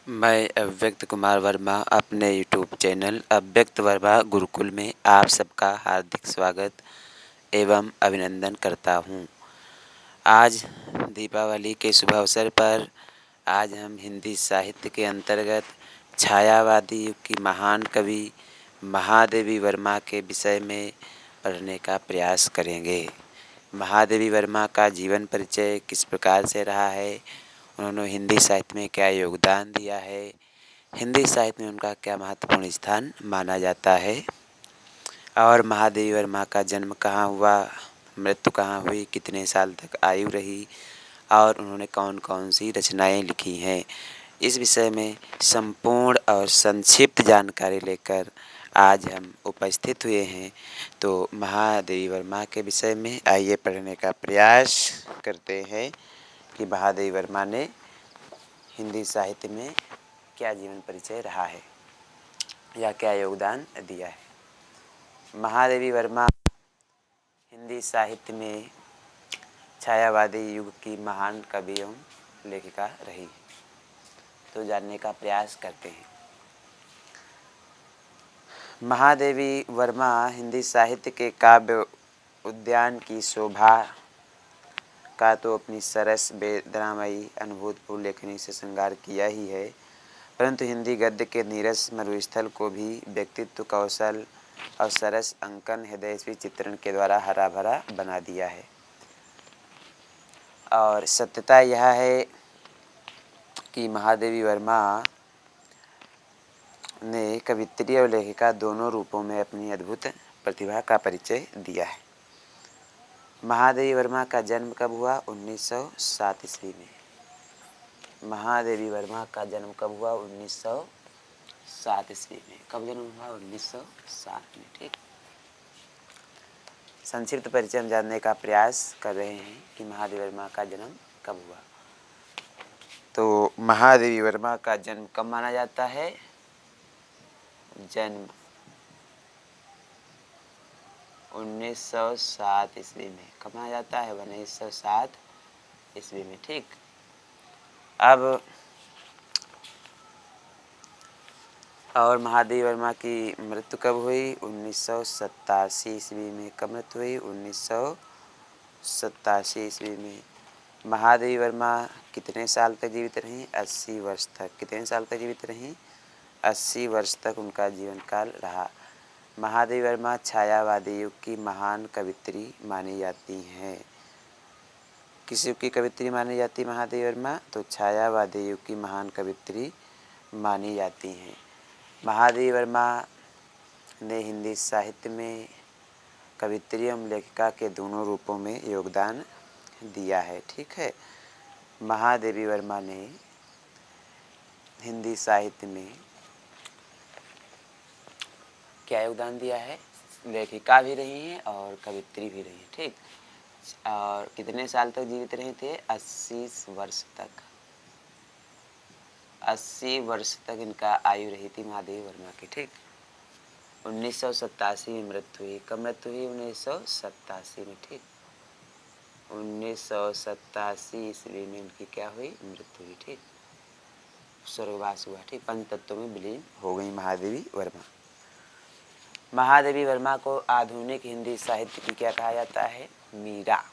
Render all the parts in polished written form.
मैं अव्यक्त कुमार वर्मा अपने यूट्यूब चैनल अव्यक्त वर्मा गुरुकुल में आप सबका हार्दिक स्वागत एवं अभिनंदन करता हूँ। आज दीपावली के शुभ अवसर पर आज हम हिंदी साहित्य के अंतर्गत छायावादी युग की महान कवि महादेवी वर्मा के विषय में पढ़ने का प्रयास करेंगे। महादेवी वर्मा का जीवन परिचय किस प्रकार से रहा है, उन्होंने हिंदी साहित्य में क्या योगदान दिया है, हिंदी साहित्य में उनका क्या महत्वपूर्ण स्थान माना जाता है और महादेवी वर्मा का जन्म कहाँ हुआ, मृत्यु कहाँ हुई, कितने साल तक आयु रही और उन्होंने कौन कौन सी रचनाएं लिखी हैं, इस विषय में संपूर्ण और संक्षिप्त जानकारी लेकर आज हम उपस्थित हुए हैं। तो महादेवी वर्मा के विषय में आइए पढ़ने का प्रयास करते हैं कि महादेवी वर्मा ने हिंदी साहित्य में क्या जीवन परिचय रहा है या क्या योगदान दिया है। महादेवी वर्मा हिंदी साहित्य में छायावादी युग की महान कवि एवं लेखिका रही। तो जानने का प्रयास करते हैं। महादेवी वर्मा हिंदी साहित्य के काव्य उद्यान की शोभा का तो अपनी सरस वेदनामयी अनुभूतपूर्ण लेखनी से श्रृंगार किया ही है, परंतु हिंदी गद्य के नीरस मरुस्थल को भी व्यक्तित्व कौशल और सरस अंकन हृदयस्वी चित्रण के द्वारा हरा भरा बना दिया है। और सत्यता यह है कि महादेवी वर्मा ने कवित्री और लेखिका दोनों रूपों में अपनी अद्भुत प्रतिभा का परिचय दिया है। महादेवी वर्मा का जन्म कब हुआ? 1907 ईस्वी में। महादेवी वर्मा का जन्म कब हुआ? 1907 ईस्वी में। कब जन्म हुआ? 1907 में। ठीक, संक्षिप्त परिचय हम जानने का प्रयास कर रहे हैं कि महादेवी वर्मा का जन्म कब हुआ। तो महादेवी वर्मा का जन्म कब माना जाता है? जन्म 1907 ईस्वी में। कब माना जाता है? 1907 ईस्वी में। ठीक, अब और महादेवी वर्मा की मृत्यु कब हुई? 1987 ईस्वी में। कब मृत्यु हुई? 1987 ईस्वी में। महादेवी वर्मा कितने साल तक जीवित रहीं? 80 वर्ष तक। कितने साल तक जीवित रहीं? 80 वर्ष तक उनका जीवन काल रहा। महादेवी वर्मा छायावादी युग की महान कवित्री मानी जाती हैं। किस युग की कवित्री मानी जाती है महादेवी वर्मा? तो छायावादी युग की महान कवित्री मानी जाती हैं। महादेवी वर्मा ने हिंदी साहित्य में कवित्री एवं लेखिका के दोनों रूपों में योगदान दिया है। ठीक है, महादेवी वर्मा ने हिंदी साहित्य में क्या योगदान दिया है? लेखिका भी रही हैं और कवित्री भी रही हैं। ठीक, और कितने साल तक जीवित रहे थे? 80 वर्ष तक। 80 वर्ष तक इनका आयु रही थी महादेवी वर्मा की। ठीक, 1987 में मृत्यु हुई। कब मृत्यु हुई? 1987 में। ठीक, 1987 ईस्वी में इनकी क्या हुई? मृत्यु हुई। ठीक, स्वर्गवास हुआ। ठीक, पंच तत्वों में विलीन हो गई महादेवी वर्मा। महादेवी वर्मा को आधुनिक हिंदी साहित्य की क्या कहा जाता है? मीरा।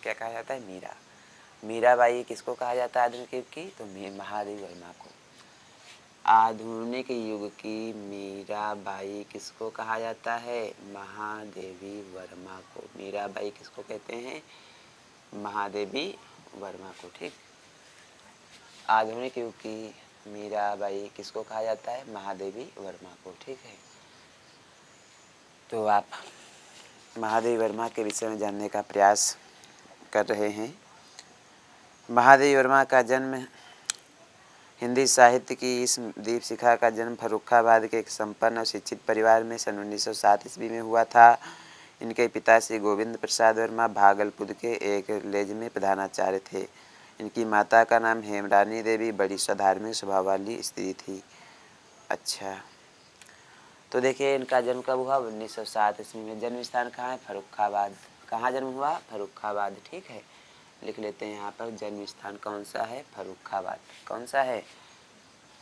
क्या कहा जाता है? मीरा। मीराबाई किसको कहा जाता है आधुनिक युग की? तो महादेवी वर्मा को। आधुनिक युग की मीराबाई किसको कहा जाता है? महादेवी वर्मा को। मीराबाई किसको कहते हैं? महादेवी वर्मा को। ठीक, आधुनिक युग की मीराबाई किसको कहा जाता है? महादेवी वर्मा को। ठीक है, तो आप महादेवी वर्मा के विषय में जानने का प्रयास कर रहे हैं। महादेवी वर्मा का जन्म, हिंदी साहित्य की इस दीपशिखा का जन्म फर्रुखाबाद के एक संपन्न और शिक्षित परिवार में सन 1907 ईस्वी में हुआ था। इनके पिता श्री गोविंद प्रसाद वर्मा भागलपुर के एक कॉलेज में प्रधानाचार्य थे। इनकी माता का नाम हेमरानी देवी बड़ी साधारण स्वभाव वाली स्त्री थी। अच्छा, तो देखिए इनका जन्म कब हुआ? 1907 ईस्वी में। जन्म स्थान कहाँ है? फर्रुखाबाद। कहाँ जन्म हुआ? फर्रुखाबाद। ठीक है, लिख लेते हैं यहाँ पर जन्म स्थान कौन सा है? फर्रुखाबाद। कौन सा है?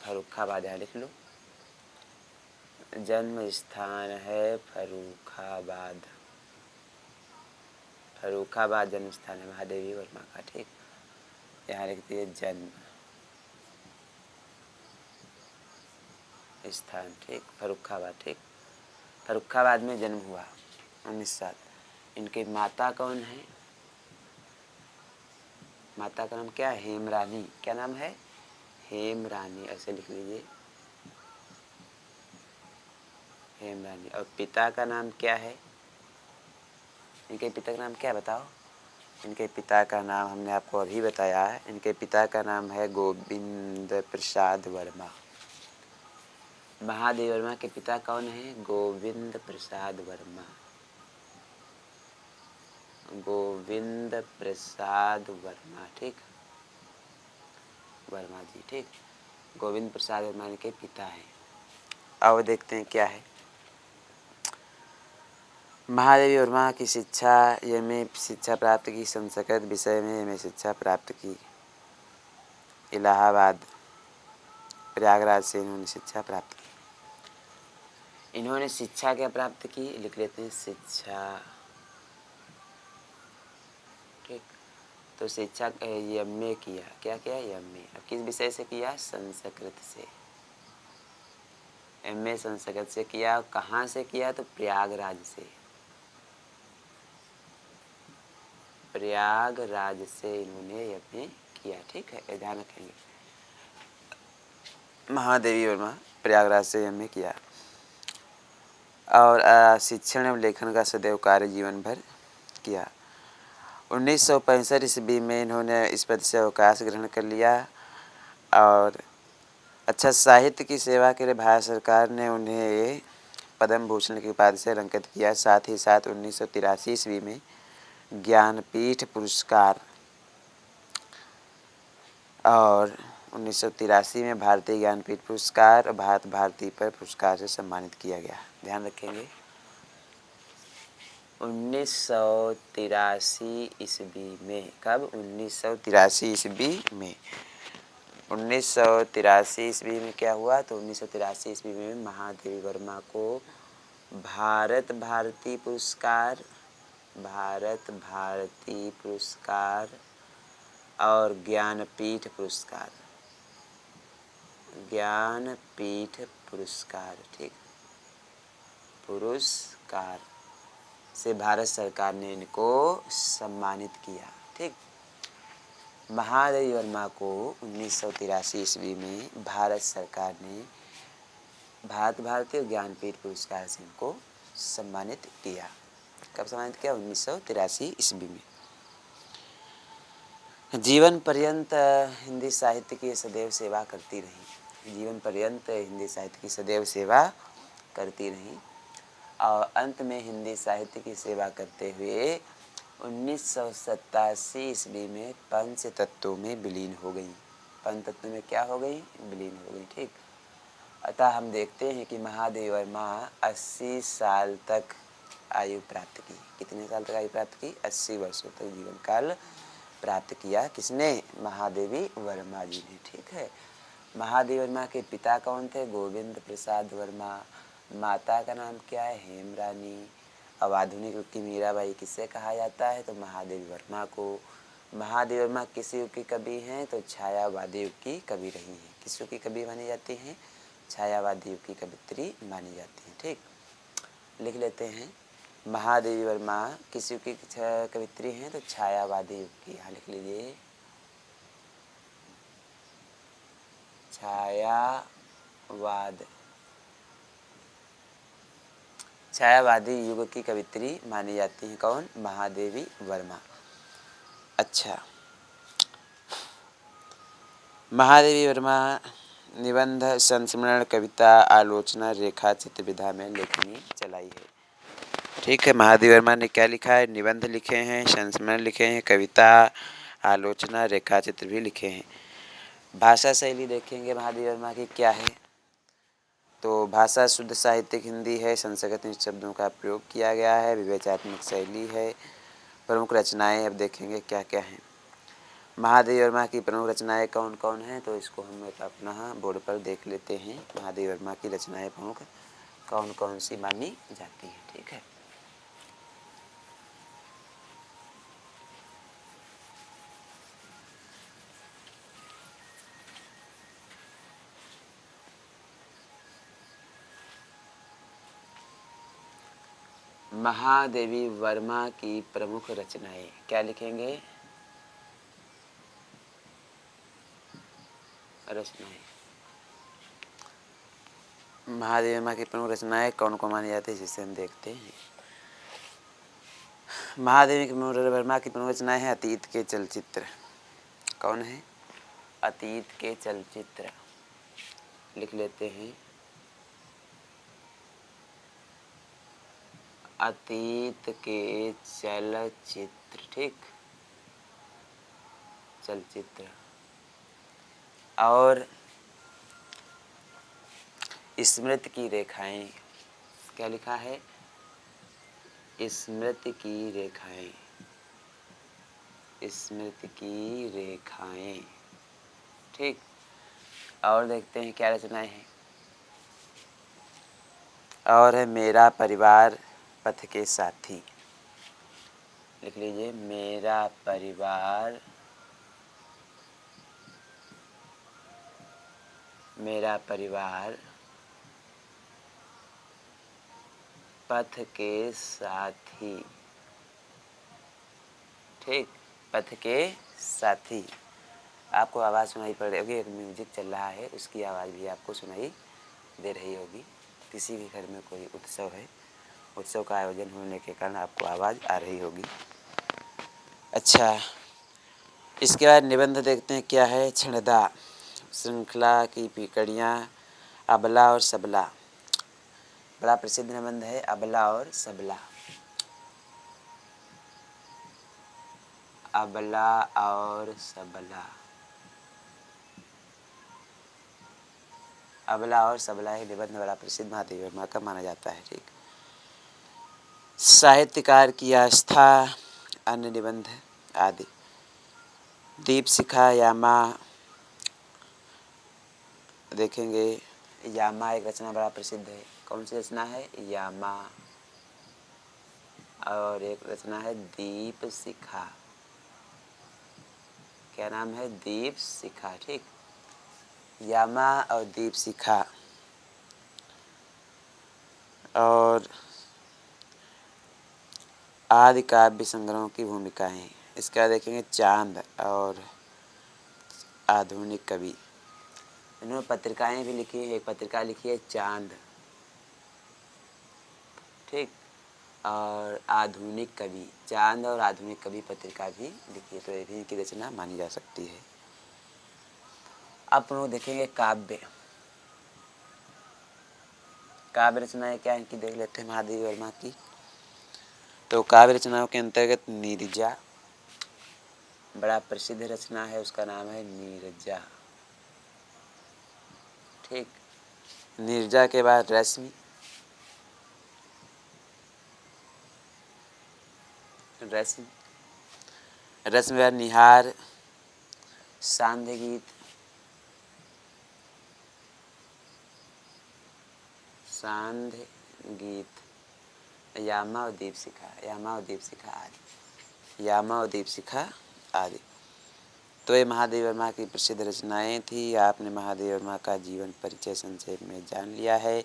फर्रुखाबाद, यहाँ लिख लो। जन्म स्थान है फर्रुखाबाद। फर्रुखाबाद जन्म स्थान है महादेवी वर्मा का। ठीक, यहाँ लिख दिए जन्म स्थान। ठीक, फर्रुखाबाद। ठीक, फर्रुखाबाद में जन्म हुआ 1907। इनके माता कौन है? माता का नाम क्या है? हेमरानी। क्या नाम है? हेमरानी, ऐसे लिख लीजिए, हेमरानी। और पिता का नाम क्या है? इनके पिता का नाम क्या है बताओ? इनके पिता का नाम हमने आपको अभी बताया है। इनके पिता का नाम है गोविंद प्रसाद वर्मा। महादेवी वर्मा के पिता कौन है? गोविंद प्रसाद वर्मा। गोविंद प्रसाद वर्मा। ठीक, वर्मा जी। ठीक, गोविंद प्रसाद वर्मा इनके पिता हैं। अब देखते हैं क्या है। महादेवी वर्मा की शिक्षा एमए शिक्षा प्राप्त की। संस्कृत विषय में एमए शिक्षा प्राप्त की। इलाहाबाद प्रयागराज से इन्होंने शिक्षा प्राप्त की। इन्होंने शिक्षा क्या प्राप्त की? लिख लेते हैं शिक्षा। ठीक, तो शिक्षा एमए किया। क्या किया? एमए। अब किस विषय से किया? संस्कृत से। एमए संस्कृत से किया। कहाँ से किया? तो प्रयागराज से। प्रयागराज से इन्होंने एमए किया। ठीक है, ध्यान रखेंगे। महादेवी वर्मा प्रयागराज से एमए किया। और शिक्षण एवं लेखन का सदैव कार्य जीवन भर किया। 1965 ईस्वी में इन्होंने इस पद से अवकाश ग्रहण कर लिया। और अच्छा, साहित्य की सेवा के लिए भारत सरकार ने उन्हें पद्म भूषण की उपाधि से अलंकृत किया। साथ ही साथ 1983 ईस्वी में ज्ञानपीठ पुरस्कार और 1983 में भारतीय ज्ञानपीठ पुरस्कार और भारत भारती पर पुरस्कार से सम्मानित किया गया। ध्यान रखेंगे। 1983 ईस्वी में। कब? 1983 ईस्वी में। 1983 ईस्वी में क्या हुआ? तो 1983 ईस्वी में महादेवी वर्मा को भारत भारती पुरस्कार, भारत भारती पुरस्कार और ज्ञानपीठ पुरस्कार, ज्ञानपीठ पुरस्कार, ठीक, पुरस्कार से भारत सरकार ने इनको सम्मानित किया। ठीक, महादेवी वर्मा को 1983 ईस्वी में भारत सरकार ने भारत भारती और ज्ञानपीठ पुरस्कार से इनको सम्मानित किया। कब सम्मानित किया? 1983 ईस्वी में। जीवन पर्यंत हिंदी साहित्य की सदैव सेवा करती रही। जीवन पर्यंत हिंदी साहित्य की सदैव सेवा करती रही और अंत में हिंदी साहित्य की सेवा करते हुए 1987 ईस्वी में पंचतत्वों में विलीन हो गई। पंचतत्व में क्या हो गई? विलीन हो गई। ठीक, अतः हम देखते हैं कि महादेवी वर्मा 80 साल तक आयु प्राप्त की। कितने साल तक आयु प्राप्त की? 80 वर्षों तक जीवन काल प्राप्त किया। किसने? महादेवी वर्मा जी ने। ठीक है, महादेवी वर्मा के पिता कौन थे? गोविंद प्रसाद वर्मा। माता का नाम क्या है? हेमरानी। अब आधुनिक युग की मीराबाई किसे कहा जाता है? तो महादेवी वर्मा को। महादेवी वर्मा किस युग की कवि हैं? तो छायावादी युग की कवि रही हैं। किस युग की कवि मानी जाती हैं? छायावादी युग की कवित्री मानी जाती हैं। ठीक, लिख लेते हैं। महादेवी वर्मा किस युग की कवित्री हैं? तो छायावादी युग की। यहाँ लिख लीजिए, छायावादी युग की कवित्री मानी जाती हैं। कौन? महादेवी वर्मा। अच्छा, महादेवी वर्मा निबंध, संस्मरण, कविता, आलोचना, रेखा चित्र विधा में लेखनी चलाई है। ठीक है, महादेवी वर्मा ने क्या लिखा है? निबंध लिखे हैं, संस्मरण लिखे हैं, कविता, आलोचना, रेखा चित्र भी लिखे हैं। भाषा शैली देखेंगे महादेवी वर्मा की क्या है। तो भाषा शुद्ध साहित्यिक हिंदी है। संस्कृत शब्दों का प्रयोग किया गया है। विवेचनात्मक शैली है। प्रमुख रचनाएं अब देखेंगे क्या क्या हैं। महादेवी वर्मा की प्रमुख रचनाएं कौन कौन हैं, तो इसको हम अपना बोर्ड पर देख लेते हैं। महादेवी वर्मा की रचनाएं प्रमुख कौन कौन सी मानी जाती हैं। ठीक है, महादेवी वर्मा की प्रमुख रचनाएं क्या लिखेंगे? रचनाएं। महादेवी वर्मा की प्रमुख रचनाएं कौन कौन मानी जाती है, जिसे हम देखते हैं। महादेवी वर्मा की प्रमुख रचनाएं हैं अतीत के चलचित्र। कौन है? अतीत के चलचित्र लिख लेते हैं। अतीत के चलचित्र, ठीक, चलचित्र। और स्मृति की रेखाएं, क्या लिखा है? स्मृति की रेखाएं, स्मृति की रेखाएं, ठीक। और देखते हैं क्या रचनाएं हैं। और है मेरा परिवार पथ के साथी। लिख लीजिए, मेरा परिवार, मेरा परिवार पथ के साथी, ठीक, पथ के साथी। आपको आवाज़ सुनाई पड़ रही होगी, एक म्यूजिक चल रहा है, उसकी आवाज़ भी आपको सुनाई दे रही होगी। किसी भी घर में कोई उत्सव है, उत्सव का आयोजन होने के कारण आपको आवाज़ आ रही होगी। अच्छा, इसके बाद निबंध देखते हैं क्या है। छणदा श्रृंखला की कड़ियाँ अबला और सबला, बड़ा प्रसिद्ध निबंध है अबला और सबला। अबला और सबला, अबला और सबला है निबंध बड़ा प्रसिद्ध महादेवी वर्मा का माना जाता है, ठीक। साहित्यकार की आस्था, अन्य निबंध आदि। दीप शिखा यामा देखेंगे। यामा एक रचना बड़ा प्रसिद्ध है। कौन सी रचना है? यामा। और एक रचना है दीप शिखा। क्या नाम है? दीप शिखा, ठीक। यामा और दीप शिखा। और आदि काव्य संग्रहों की भूमिकाएं, इसका देखेंगे चांद और आधुनिक कवि। इन्होंने पत्रिकाएं भी लिखी है। एक पत्रिका लिखी है चांद, ठीक। और आधुनिक कवि, चांद और आधुनिक कवि पत्रिका भी लिखी है, तो ये भी इनकी रचना मानी जा सकती है। अब हम लोग देखेंगे काव्य। काव्य रचनाएं क्या इनकी देख लेते हैं महादेवी वर्मा की। तो काव्य रचनाओं के अंतर्गत नीरजा बड़ा प्रसिद्ध रचना है, उसका नाम है नीरजा, ठीक। नीरजा के बाद रश्मि, रश्मि, रश्मि के बाद निहार, सांध्य गीत, सांध्य गीत, यामा और दीप शिखा, यामा और दीप शिखा आदि, यामा और दीप शिखा आदि। तो ये महादेवी वर्मा की प्रसिद्ध रचनाएं थी। आपने महादेवी वर्मा का जीवन परिचय संक्षेप में जान लिया है।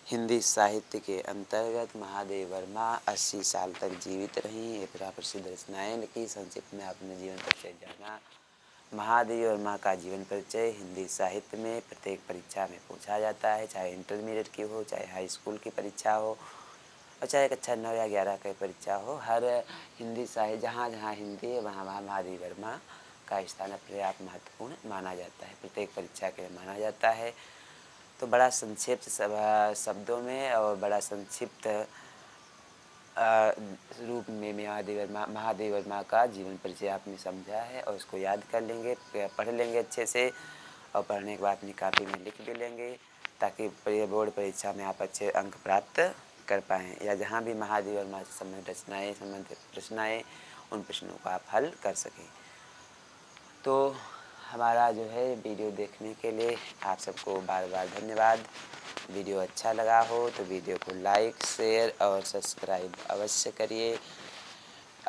हिंदी साहित्य के अंतर्गत महादेवी वर्मा 80 साल तक जीवित रहीं। ये बड़ा प्रसिद्ध रचनाएं लिखी। संक्षिप्त में आपने जीवन परिचय जाना। महादेवी वर्मा का जीवन परिचय हिंदी साहित्य में प्रत्येक परीक्षा में पूछा जाता है, चाहे इंटरमीडिएट की हो, चाहे हाई स्कूल की परीक्षा हो, और चाहे कक्षा 9 या 11 की परीक्षा हो। हर हिंदी साहित्य जहाँ जहाँ हिंदी है वहाँ वहाँ महादेवी वर्मा का स्थान अपने आप महत्वपूर्ण माना जाता है, प्रत्येक परीक्षा के लिए माना जाता है। तो बड़ा संक्षिप्त शब्दों में और बड़ा संक्षिप्त रूप में महादेवी वर्मा का जीवन परिचय आपने समझा है, और उसको याद कर लेंगे, पढ़ लेंगे अच्छे से, और पढ़ने के बाद अपनी कापी में लिख भी लेंगे, ताकि बोर्ड परीक्षा में आप अच्छे अंक प्राप्त कर पाएँ, या जहाँ भी महादेवी वर्मा से संबंधित रचनाएँ उन प्रश्नों को आप हल कर सकें। तो हमारा जो है वीडियो देखने के लिए आप सबको बार बार धन्यवाद। वीडियो अच्छा लगा हो तो वीडियो को लाइक, शेयर और सब्सक्राइब अवश्य करिए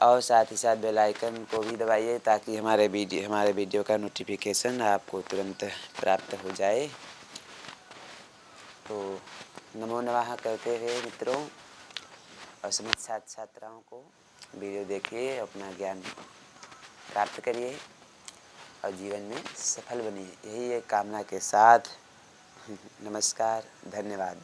और साथ ही साथ बेल आइकन को भी दबाइए ताकि हमारे वीडियो का नोटिफिकेशन आपको तुरंत प्राप्त हो जाए। तो नमो नमः कहते हुए मित्रों और सभी छात्र छात्राओं को वीडियो देखिए, अपना ज्ञान प्राप्त करिए और जीवन में सफल बनिए, यही एक कामना के साथ नमस्कार, धन्यवाद।